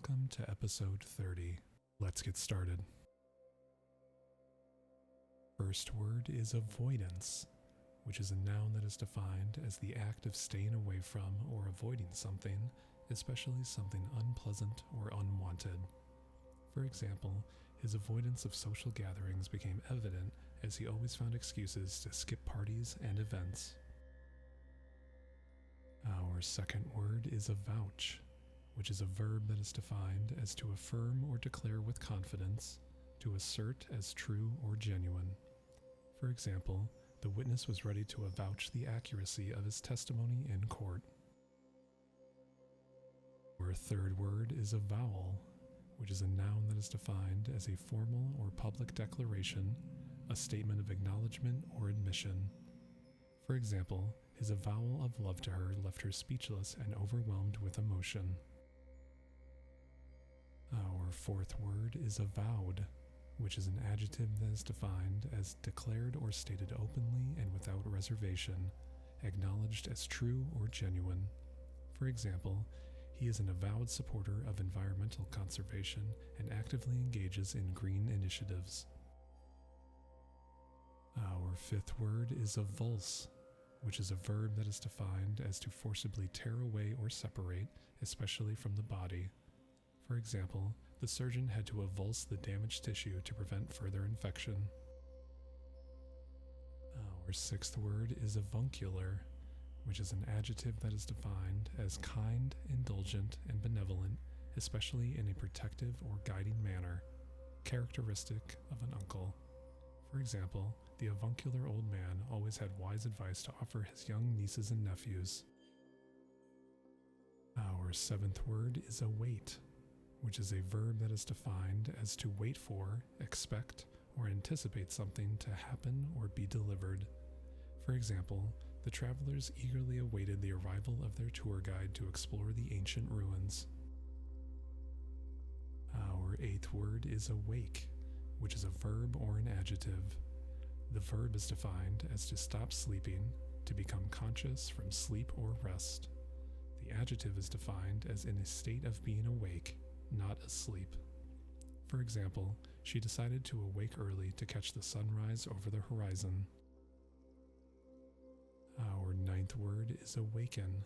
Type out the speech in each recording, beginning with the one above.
Welcome to episode 30. Let's get started. First word is avoidance, which is a noun that is defined as the act of staying away from or avoiding something, especially something unpleasant or unwanted. For example, his avoidance of social gatherings became evident as he always found excuses to skip parties and events. Our second word is avouch, which is a verb that is defined as to affirm or declare with confidence, to assert as true or genuine. For example, the witness was ready to avouch the accuracy of his testimony in court. Our third word is avowal, which is a noun that is defined as a formal or public declaration, a statement of acknowledgement or admission. For example, his avowal of love to her left her speechless and overwhelmed with emotion. Our fourth word is avowed, which is an adjective that is defined as declared or stated openly and without reservation, acknowledged as true or genuine. For example, he is an avowed supporter of environmental conservation and actively engages in green initiatives. Our fifth word is avulse, which is a verb that is defined as to forcibly tear away or separate, especially from the body. For example, the surgeon had to avulse the damaged tissue to prevent further infection. Our sixth word is avuncular, which is an adjective that is defined as kind, indulgent, and benevolent, especially in a protective or guiding manner, characteristic of an uncle. For example, the avuncular old man always had wise advice to offer his young nieces and nephews. Our seventh word is await, which is a verb that is defined as to wait for, expect, or anticipate something to happen or be delivered. For example, the travelers eagerly awaited the arrival of their tour guide to explore the ancient ruins. Our eighth word is awake, which is a verb or an adjective. The verb is defined as to stop sleeping, to become conscious from sleep or rest. The adjective is defined as in a state of being awake, not asleep. For example, she decided to awake early to catch the sunrise over the horizon. Our ninth word is awaken,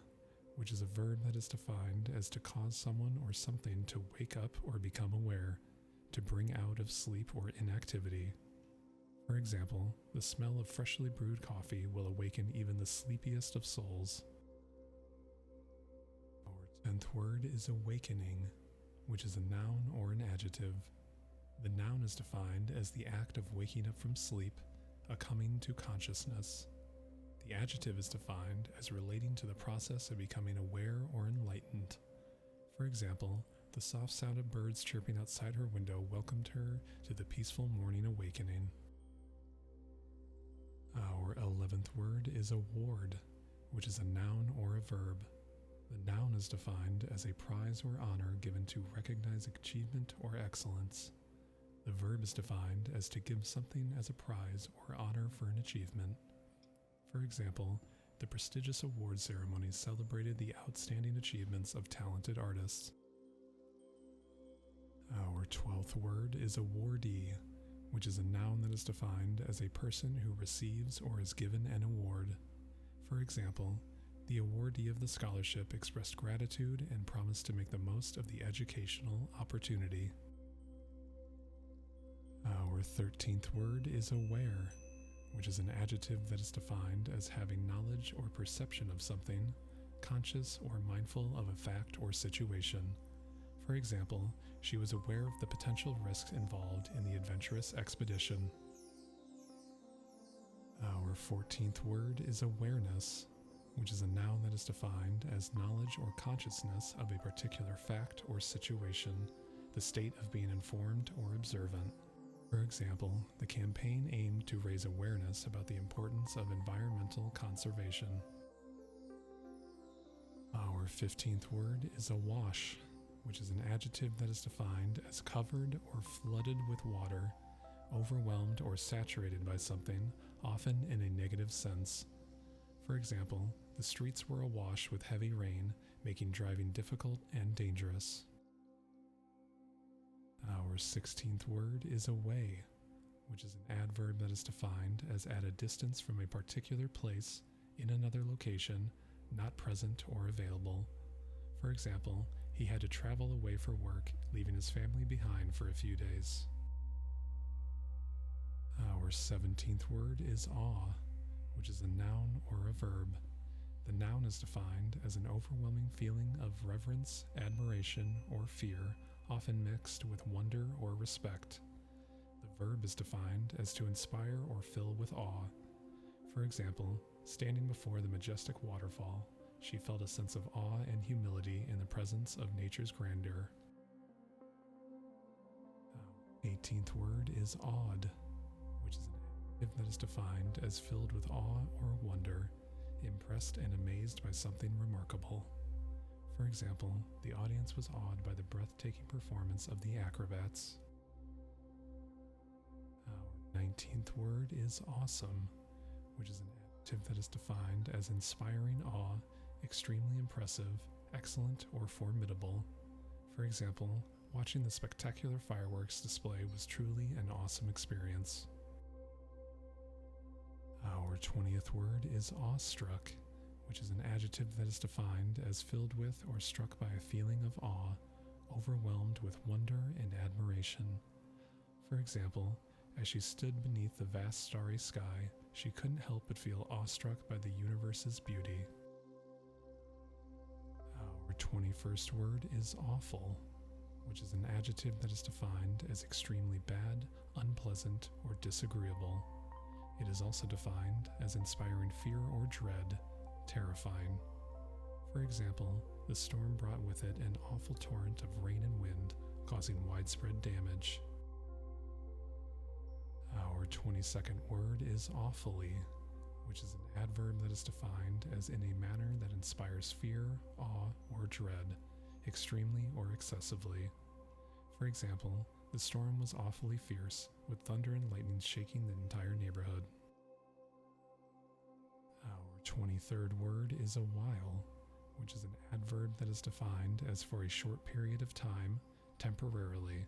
which is a verb that is defined as to cause someone or something to wake up or become aware, to bring out of sleep or inactivity. For example, the smell of freshly brewed coffee will awaken even the sleepiest of souls. Our 10th word is awakening, which is a noun or an adjective. The noun is defined as the act of waking up from sleep, a coming to consciousness. The adjective is defined as relating to the process of becoming aware or enlightened. For example, the soft sound of birds chirping outside her window welcomed her to the peaceful morning awakening. Our 11th word is award, which is a noun or a verb. The noun is defined as a prize or honor given to recognize achievement or excellence. The verb is defined as to give something as a prize or honor for an achievement. For example, the prestigious award ceremony celebrated the outstanding achievements of talented artists. Our 12th word is awardee, which is a noun that is defined as a person who receives or is given an award. For example, the awardee of the scholarship expressed gratitude and promised to make the most of the educational opportunity. Our 13th word is aware, which is an adjective that is defined as having knowledge or perception of something, conscious or mindful of a fact or situation. For example, she was aware of the potential risks involved in the adventurous expedition. Our 14th word is awareness, which is a noun that is defined as knowledge or consciousness of a particular fact or situation, the state of being informed or observant. For example, the campaign aimed to raise awareness about the importance of environmental conservation. Our 15th word is awash, which is an adjective that is defined as covered or flooded with water, overwhelmed or saturated by something, often in a negative sense. For example, the streets were awash with heavy rain, making driving difficult and dangerous. Our 16th word is away, which is an adverb that is defined as at a distance from a particular place in another location, not present or available. For example, he had to travel away for work, leaving his family behind for a few days. Our 17th word is awe, which is a noun or a verb. The noun is defined as an overwhelming feeling of reverence, admiration, or fear, often mixed with wonder or respect. The verb is defined as to inspire or fill with awe. For example, standing before the majestic waterfall, she felt a sense of awe and humility in the presence of nature's grandeur. 18th word is awed, which is an adjective that is defined as filled with awe or wonder, impressed and amazed by something remarkable. For example, the audience was awed by the breathtaking performance of the acrobats. Our 19th word is awesome, which is an adjective that is defined as inspiring awe, extremely impressive, excellent, or formidable. For example, watching the spectacular fireworks display was truly an awesome experience. Our 20th word is awestruck, which is an adjective that is defined as filled with or struck by a feeling of awe, overwhelmed with wonder and admiration. For example, as she stood beneath the vast starry sky, she couldn't help but feel awestruck by the universe's beauty. Our 21st word is awful, which is an adjective that is defined as extremely bad, unpleasant, or disagreeable. It is also defined as inspiring fear or dread, terrifying. For example, the storm brought with it an awful torrent of rain and wind, causing widespread damage. Our 22nd word is awfully, which is an adverb that is defined as in a manner that inspires fear, awe, or dread, extremely or excessively. For example, the storm was awfully fierce, with thunder and lightning shaking the entire neighborhood. Our 23rd word is a while, which is an adverb that is defined as for a short period of time, temporarily.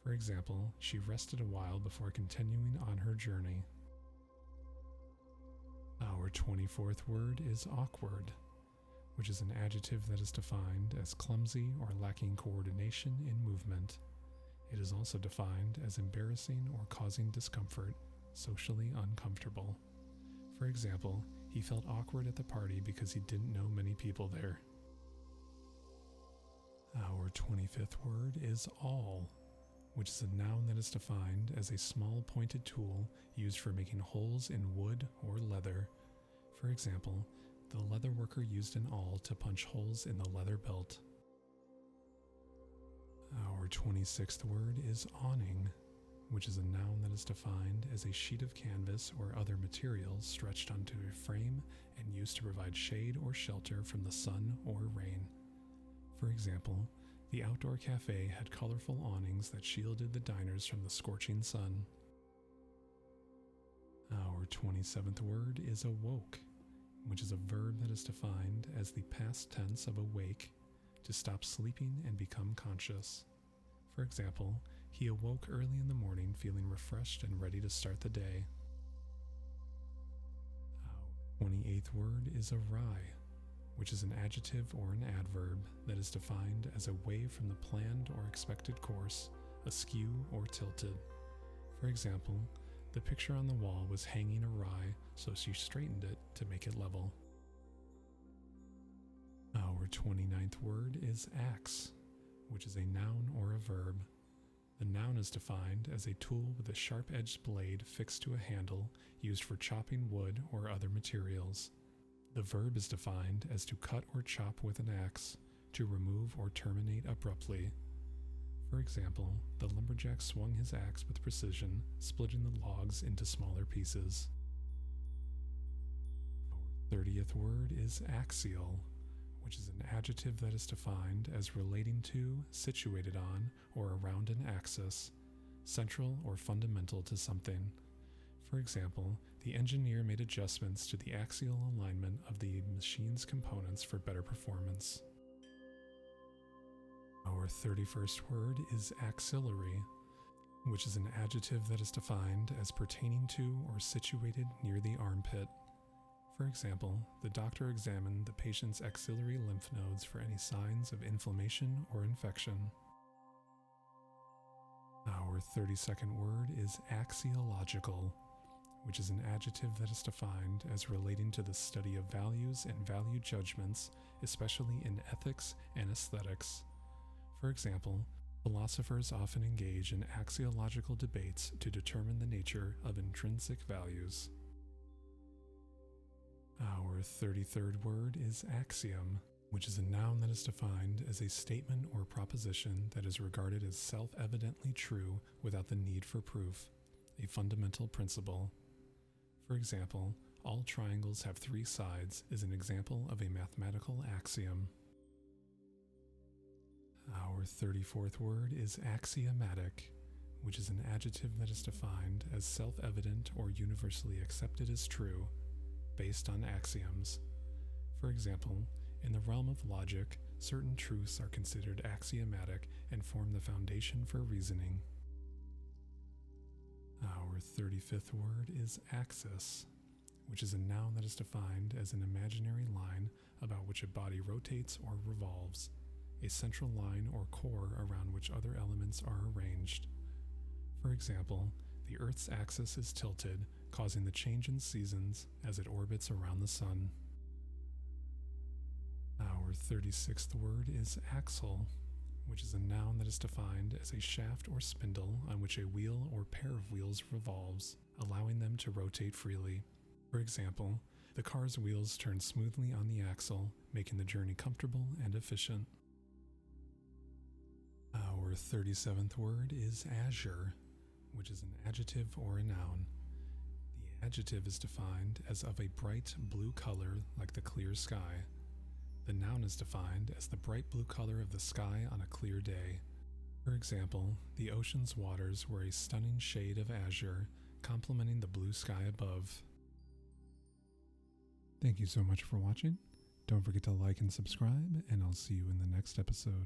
For example, she rested a while before continuing on her journey. Our 24th word is awkward, which is an adjective that is defined as clumsy or lacking coordination in movement. It is also defined as embarrassing or causing discomfort, socially uncomfortable. For example, he felt awkward at the party because he didn't know many people there. Our 25th word is awl, which is a noun that is defined as a small pointed tool used for making holes in wood or leather. For example, the leather worker used an awl to punch holes in the leather belt. Our 26th word is awning, which is a noun that is defined as a sheet of canvas or other materials stretched onto a frame and used to provide shade or shelter from the sun or rain. For example, the outdoor cafe had colorful awnings that shielded the diners from the scorching sun. Our 27th word is awoke, which is a verb that is defined as the past tense of awake, to stop sleeping and become conscious. For example, he awoke early in the morning feeling refreshed and ready to start the day. Our 28th word is awry, which is an adjective or an adverb that is defined as away from the planned or expected course, askew or tilted. For example, the picture on the wall was hanging awry, so she straightened it to make it level. Our 29th word is axe, which is a noun or a verb. The noun is defined as a tool with a sharp-edged blade fixed to a handle used for chopping wood or other materials. The verb is defined as to cut or chop with an axe, to remove or terminate abruptly. For example, the lumberjack swung his axe with precision, splitting the logs into smaller pieces. Our 30th word is axial, which is an adjective that is defined as relating to, situated on, or around an axis, central or fundamental to something. For example, the engineer made adjustments to the axial alignment of the machine's components for better performance. Our Our 31st word is axillary, which is an adjective that is defined as pertaining to or situated near the armpit. For example, the doctor examined the patient's axillary lymph nodes for any signs of inflammation or infection. Our 32nd word is axiological, which is an adjective that is defined as relating to the study of values and value judgments, especially in ethics and aesthetics. For example, philosophers often engage in axiological debates to determine the nature of intrinsic values. Our 33rd word is axiom, which is a noun that is defined as a statement or proposition that is regarded as self-evidently true without the need for proof, a fundamental principle. For example, all triangles have 3 sides is an example of a mathematical axiom. Our 34th word is axiomatic, which is an adjective that is defined as self-evident or universally accepted as true, based on axioms. For example, in the realm of logic, certain truths are considered axiomatic and form the foundation for reasoning. Our 35th word is axis, which is a noun that is defined as an imaginary line about which a body rotates or revolves, a central line or core around which other elements are arranged. For example, the Earth's axis is tilted, causing the change in seasons as it orbits around the sun. Our 36th word is axle, which is a noun that is defined as a shaft or spindle on which a wheel or pair of wheels revolves, allowing them to rotate freely. For example, the car's wheels turn smoothly on the axle, making the journey comfortable and efficient. Our 37th word is azure, which is an adjective or a noun. The adjective is defined as of a bright blue color like the clear sky. The noun is defined as the bright blue color of the sky on a clear day. For example, the ocean's waters were a stunning shade of azure, complementing the blue sky above. Thank you so much for watching. Don't forget to like and subscribe, and I'll see you in the next episode.